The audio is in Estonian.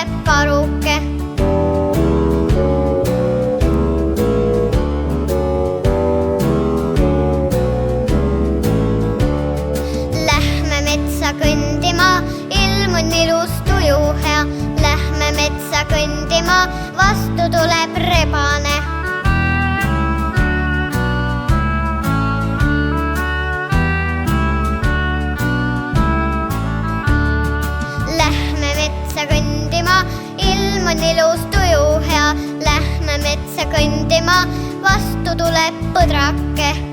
tuleb karuke. Lähme metsa kõndima, ilm on ilus, tuju hea. Lähme metsa kõndima, vastu tuleb rebane. Lähme metsa kõndima, ilm on ilus, tuju hea. Lähme metsa kõndima, vastu tuleb põdrake.